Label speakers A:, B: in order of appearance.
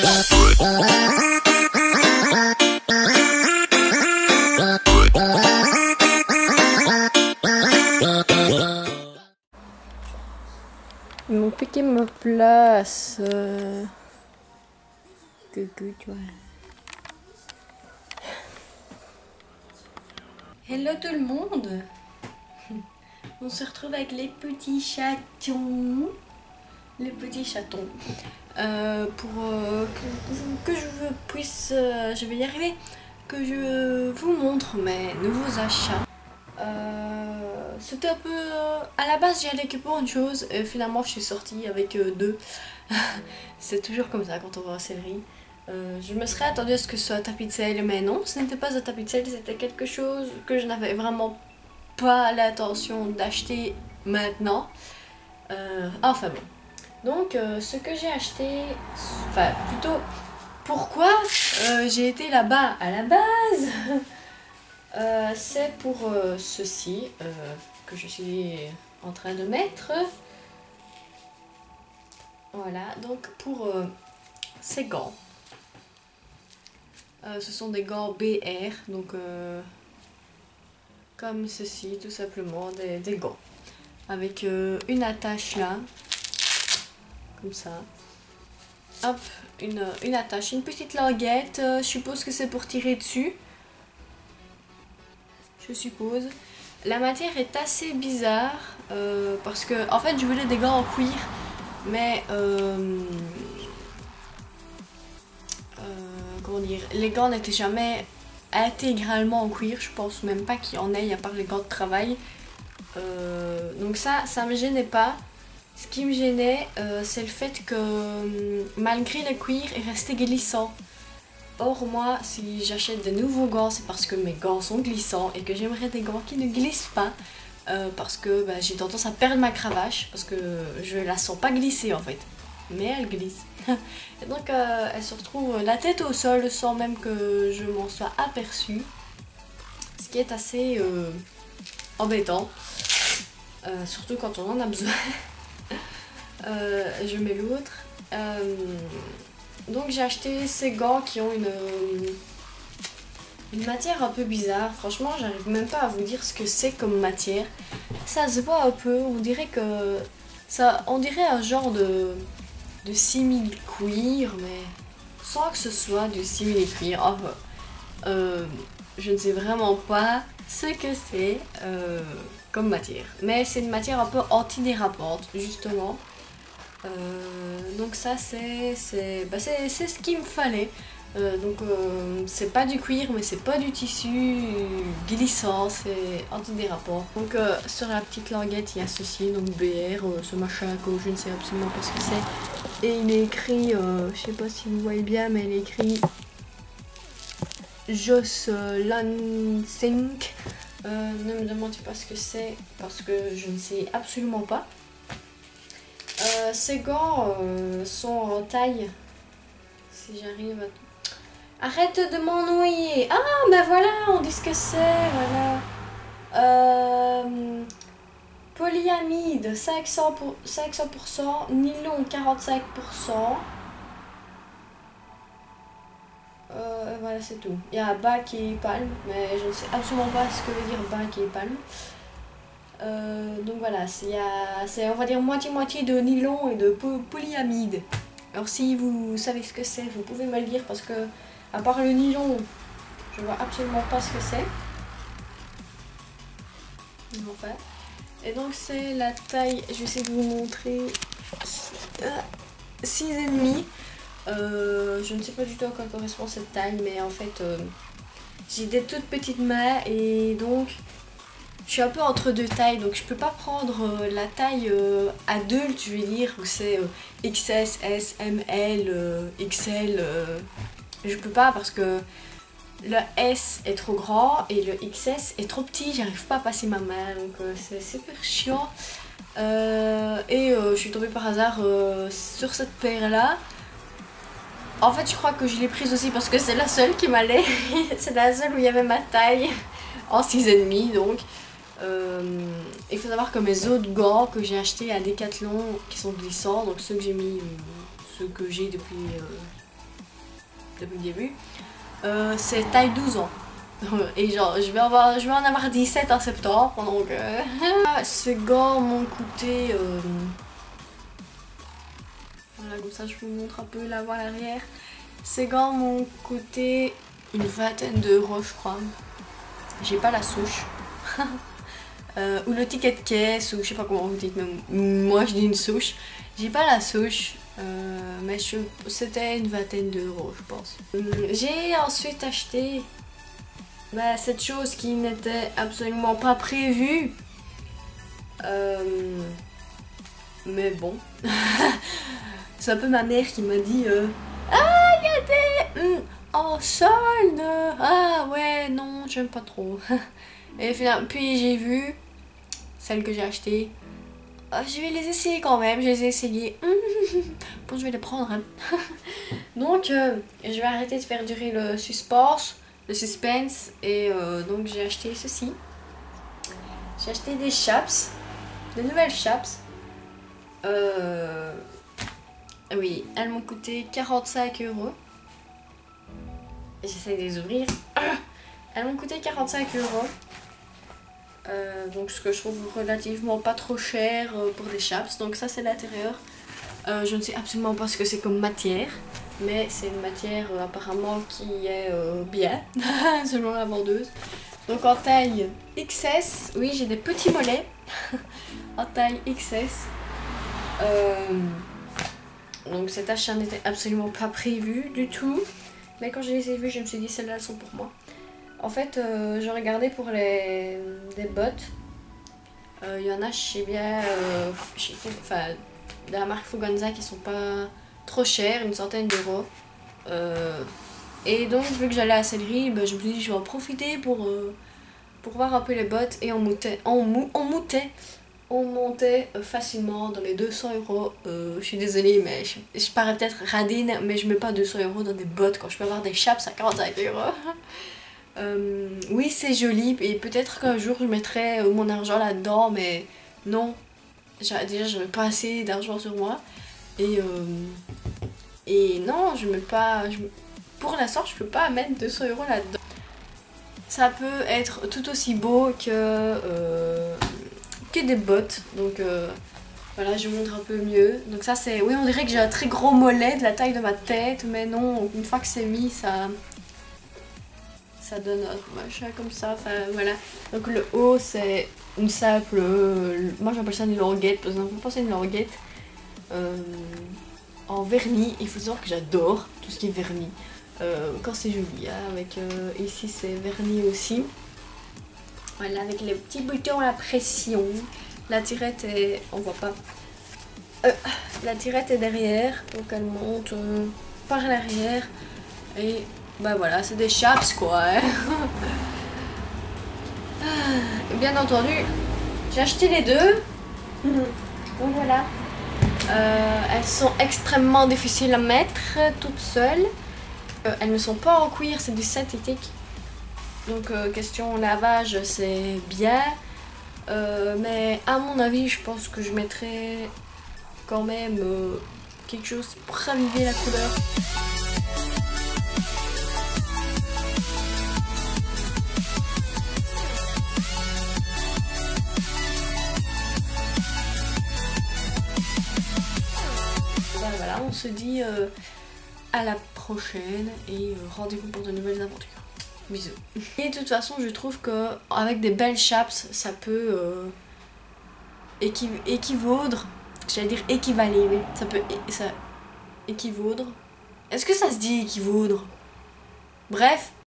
A: Ils m'ont piqué ma place. Coucou toi. Hello tout le monde. On se retrouve avec les petits chatons. Les petits chatons. Pour que je puisse... je vais y arriver. Que je vous montre mes nouveaux achats. C'était un peu... à la base, j'y allais que pour une chose. Et finalement, je suis sortie avec deux. C'est toujours comme ça quand on va en série. Je me serais attendue à ce que ce soit un tapis de sel, mais non, ce n'était pas un tapis de sel, c'était quelque chose que je n'avais vraiment pas l'intention d'acheter maintenant. Enfin bon. Donc, ce que j'ai acheté, enfin plutôt, pourquoi j'ai été là-bas à la base, c'est pour ceci que je suis en train de mettre. Voilà, donc pour ces gants. Ce sont des gants BR, donc comme ceci, tout simplement, des gants. Avec une attache là, comme ça. Hop, une attache, une petite languette, je suppose que c'est pour tirer dessus. Je suppose. La matière est assez bizarre, parce que, en fait, je voulais des gants en cuir, mais... comment dire, les gants n'étaient jamais intégralement en cuir, je pense même pas qu'il y en ait à part les gants de travail. Donc ça me gênait pas. Ce qui me gênait, c'est le fait que malgré le cuir, il restait glissant. Or moi, si j'achète de nouveaux gants, c'est parce que mes gants sont glissants et que j'aimerais des gants qui ne glissent pas. Parce que j'ai tendance à perdre ma cravache, parce que je la sens pas glisser en fait. Mais elle glisse. Et donc elle se retrouve la tête au sol sans même que je m'en sois aperçue. Ce qui est assez embêtant. Surtout quand on en a besoin. Je mets l'autre. Donc j'ai acheté ces gants qui ont une matière un peu bizarre. Franchement, j'arrive même pas à vous dire ce que c'est comme matière. Ça se voit un peu. On dirait que on dirait un genre de simili-cuir, mais sans que ce soit du simili-cuir. Enfin, je ne sais vraiment pas ce que c'est comme matière. Mais c'est une matière un peu antidérapante, justement. Donc ça, c'est ce qu'il me fallait. Donc c'est pas du cuir, mais c'est pas du tissu glissant, c'est antidérapant. Donc sur la petite languette, il y a ceci, donc BR, ce machin que je ne sais absolument pas ce que c'est. Et il est écrit, je sais pas si vous voyez bien, mais il est écrit Joss Lansing. Ne me demandez pas ce que c'est, parce que je ne sais absolument pas. Ces gants sont en taille, si j'arrive à... Arrête de m'ennuyer. Ah, ben voilà, on dit ce que c'est, voilà. Polyamide, 500%, nylon, 45%. Voilà, c'est tout. Il y a bac et palme, mais je ne sais absolument pas ce que veut dire bac et palme. Donc voilà, c'est on va dire moitié-moitié de nylon et de polyamide. Alors si vous savez ce que c'est, vous pouvez me le dire, parce que à part le nylon, je vois absolument pas ce que c'est. Enfin. Et donc c'est la taille, je vais essayer de vous montrer, 6,5. Je ne sais pas du tout à quoi correspond cette taille, mais en fait j'ai des toutes petites mains et donc je suis un peu entre deux tailles, donc je peux pas prendre la taille adulte, je vais dire, où c'est XS, S, ML, XL. Je peux pas parce que le S est trop grand et le XS est trop petit, j'arrive pas à passer ma main, donc c'est super chiant. Je suis tombée par hasard sur cette paire là. En fait je crois que je l'ai prise aussi parce que c'est la seule qui m'allait. C'est la seule où il y avait ma taille en 6,5 donc. Il faut savoir que mes autres gants que j'ai achetés à Decathlon qui sont glissants, donc ceux que j'ai mis, ceux que j'ai depuis depuis le début. C'est taille 12 ans. Et genre, je vais en avoir 17 en septembre, donc... Ces gants m'ont coûté... Voilà, comme ça je vous montre un peu l'avant et l'arrière. Ces gants m'ont coûté une vingtaine d'euros, je crois. J'ai pas la souche. Ou le ticket de caisse, ou je sais pas comment vous dites, mais moi je dis une souche. J'ai pas la souche, mais c'était une vingtaine d'euros, je pense. J'ai ensuite acheté cette chose qui n'était absolument pas prévue. Mais bon. C'est un peu ma mère qui m'a dit ah, regardez, en solde. Ah ouais, non, j'aime pas trop. Et finalement, puis j'ai vu celle que j'ai achetée. Je vais les essayer quand même, je les ai essayées. Bon, je vais les prendre. Hein. Donc, je vais arrêter de faire durer le suspense, et donc j'ai acheté ceci. J'ai acheté des chaps, de nouvelles chaps. Oui, elles m'ont coûté 45 euros. J'essaie de les ouvrir. Elles m'ont coûté 45 euros. Donc ce que je trouve relativement pas trop cher pour des chaps. Donc ça c'est l'intérieur. Je ne sais absolument pas ce que c'est comme matière. Mais c'est une matière apparemment qui est bien, selon la vendeuse. Donc en taille XS, oui j'ai des petits mollets. En taille XS. Donc cet achat n'était absolument pas prévu du tout. Mais quand je les ai vus, je me suis dit celles-là elles sont pour moi. En fait, je regardais pour des bottes. Il y en a chez bien, de la marque Fuganza qui sont pas trop chères, une centaine d'euros. Et donc vu que j'allais à Sellerie, je me suis dit je vais en profiter pour voir un peu les bottes. Et on montait facilement dans les 200 euros. Je suis désolée, mais je parais peut-être radine, mais je mets pas 200 euros dans des bottes quand je peux avoir des chaps à 45 euros. Oui, c'est joli, et peut-être qu'un jour je mettrai mon argent là-dedans, mais non. Déjà, je n'ai pas assez d'argent sur moi. Et non, je mets pas. Pour l'instant, je peux pas mettre 200 euros là-dedans. Ça peut être tout aussi beau que des bottes. Donc voilà, je vous montre un peu mieux. Donc ça c'est, oui on dirait que j'ai un très gros mollet de la taille de ma tête, mais non, une fois que c'est mis, ça donne un machin comme ça, enfin voilà. Donc le haut c'est une simple, moi j'appelle ça une languette, parce que vous pensez une languette en vernis. Il faut savoir que j'adore tout ce qui est vernis. Quand c'est joli, hein, avec ici c'est vernis aussi. Voilà, avec les petits boutons à pression. La tirette est... on voit pas. La tirette est derrière, donc elle monte par l'arrière. Et bah voilà, c'est des chaps quoi. Hein. Bien entendu, j'ai acheté les deux. Donc voilà. Elles sont extrêmement difficiles à mettre toutes seules. Elles ne sont pas en cuir, c'est du synthétique. Donc question lavage c'est bien, mais à mon avis je pense que je mettrai quand même quelque chose pour raviver la couleur. Ben voilà, on se dit à la prochaine et rendez-vous pour de nouvelles aventures. Bisous. Et de toute façon, je trouve que avec des belles chaps, ça peut équivaudre. J'allais dire équivaler, oui. Ça peut équivaudre. Est-ce que ça se dit équivaudre? Bref,